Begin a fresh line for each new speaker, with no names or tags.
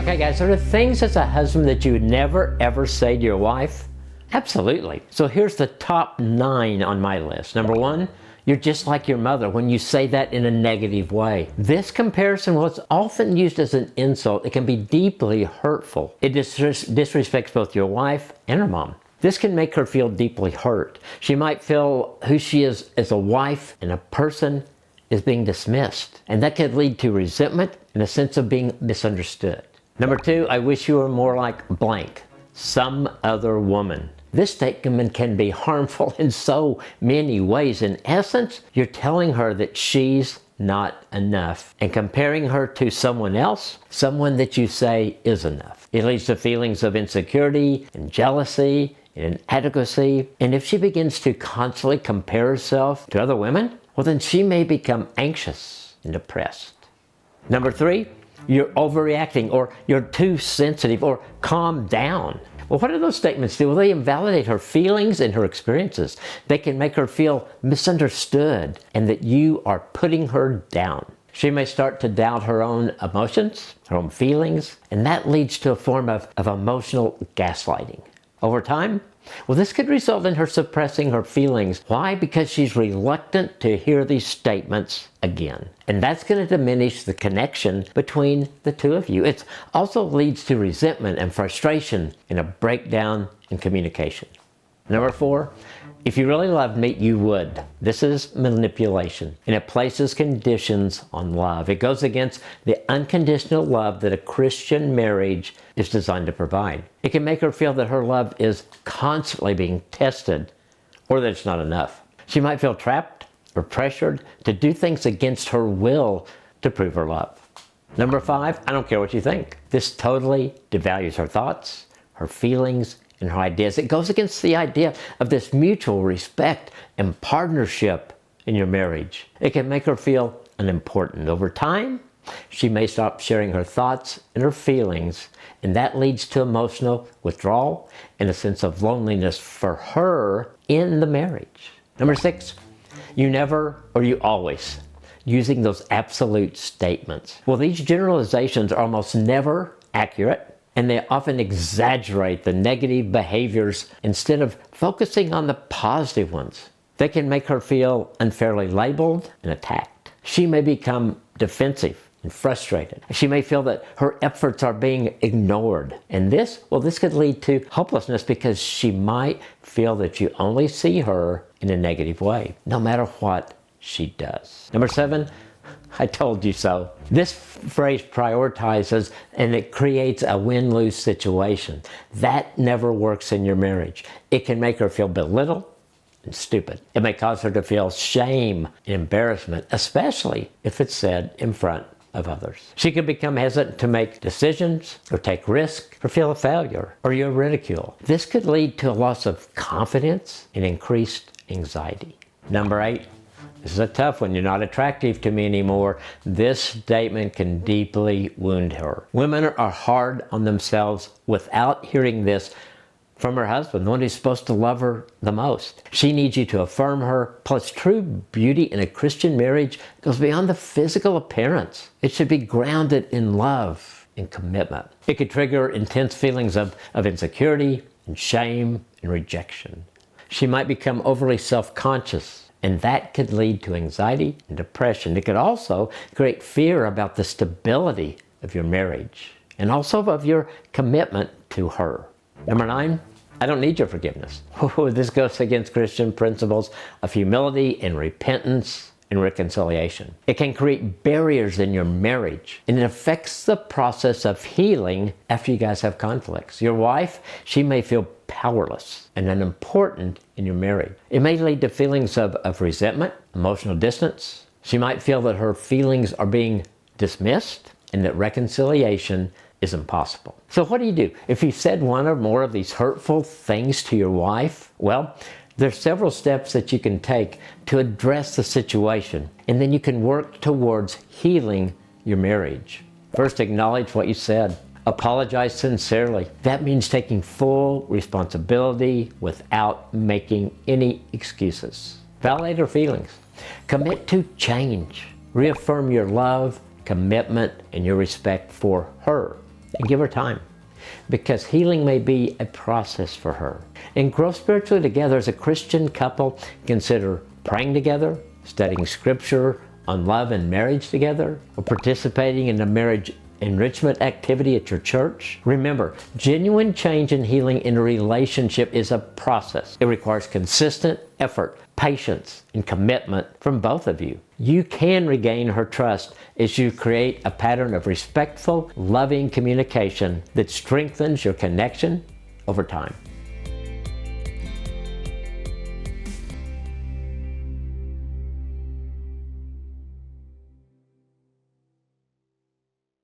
Okay guys, are there things as a husband that you would never ever say to your wife? Absolutely. So here's the top 9 on my list. Number 1, you're just like your mother when you say that in a negative way. This comparison was often used as an insult. It can be deeply hurtful. It disrespects both your wife and her mom. This can make her feel deeply hurt. She might feel who she is as a wife and a person is being dismissed. And that could lead to resentment and a sense of being misunderstood. Number 2, I wish you were more like blank, some other woman. This statement can be harmful in so many ways. In essence, you're telling her that she's not enough and comparing her to someone else, someone that you say is enough. It leads to feelings of insecurity and jealousy and inadequacy. And if she begins to constantly compare herself to other women, well, then she may become anxious and depressed. Number 3, you're overreacting, or you're too sensitive, or calm down. Well, what do those statements do? Well, they invalidate her feelings and her experiences. They can make her feel misunderstood and that you are putting her down. She may start to doubt her own emotions, her own feelings, and that leads to a form of emotional gaslighting. Over time, well, this could result in her suppressing her feelings. Why? Because she's reluctant to hear these statements again. And that's going to diminish the connection between the two of you. It also leads to resentment and frustration and a breakdown in communication. Number 4, if you really loved me, you would. This is manipulation, and it places conditions on love. It goes against the unconditional love that a Christian marriage is designed to provide. It can make her feel that her love is constantly being tested, or that it's not enough. She might feel trapped or pressured to do things against her will to prove her love. Number 5, I don't care what you think. This totally devalues her thoughts, her feelings, and her ideas. It goes against the idea of this mutual respect and partnership in your marriage. It can make her feel unimportant. Over time, she may stop sharing her thoughts and her feelings, and that leads to emotional withdrawal and a sense of loneliness for her in the marriage. Number 6, you never or you always. Using those absolute statements. Well, these generalizations are almost never accurate, and they often exaggerate the negative behaviors instead of focusing on the positive ones. They can make her feel unfairly labeled and attacked. She may become defensive and frustrated. She may feel that her efforts are being ignored. And this could lead to hopelessness because she might feel that you only see her in a negative way, no matter what she does. Number 7, I told you so. This phrase prioritizes, and it creates a win-lose situation. That never works in your marriage. It can make her feel belittled and stupid. It may cause her to feel shame and embarrassment, especially if it's said in front of others. She could become hesitant to make decisions or take risks or feel a failure or you're ridiculed. This could lead to a loss of confidence and increased anxiety. Number 8, this is a tough one. You're not attractive to me anymore. This statement can deeply wound her. Women are hard on themselves without hearing this from her husband, the one who's supposed to love her the most. She needs you to affirm her. Plus, true beauty in a Christian marriage goes beyond the physical appearance. It should be grounded in love and commitment. It could trigger intense feelings of insecurity and shame and rejection. She might become overly self-conscious, and that could lead to anxiety and depression. It could also create fear about the stability of your marriage and also of your commitment to her. Number 9, I don't need your forgiveness. This goes against Christian principles of humility and repentance and reconciliation. It can create barriers in your marriage, and it affects the process of healing after you guys have conflicts. Your wife, she may feel powerless and unimportant in your marriage. It may lead to feelings of resentment, emotional distance. She might feel that her feelings are being dismissed and that reconciliation is impossible. So what do you do? If you've said one or more of these hurtful things to your wife, well, there's several steps that you can take to address the situation, and then you can work towards healing your marriage. First, acknowledge what you said. Apologize sincerely. That means taking full responsibility without making any excuses. Validate her feelings. Commit to change. Reaffirm your love, commitment, and your respect for her. and give her time, because healing may be a process for her. And grow spiritually together as a Christian couple. Consider praying together, studying scripture on love and marriage together, or participating in a marriage enrichment activity at your church. Remember, genuine change and healing in a relationship is a process. It requires consistent effort, patience, and commitment from both of you. You can regain her trust as you create a pattern of respectful, loving communication that strengthens your connection over time.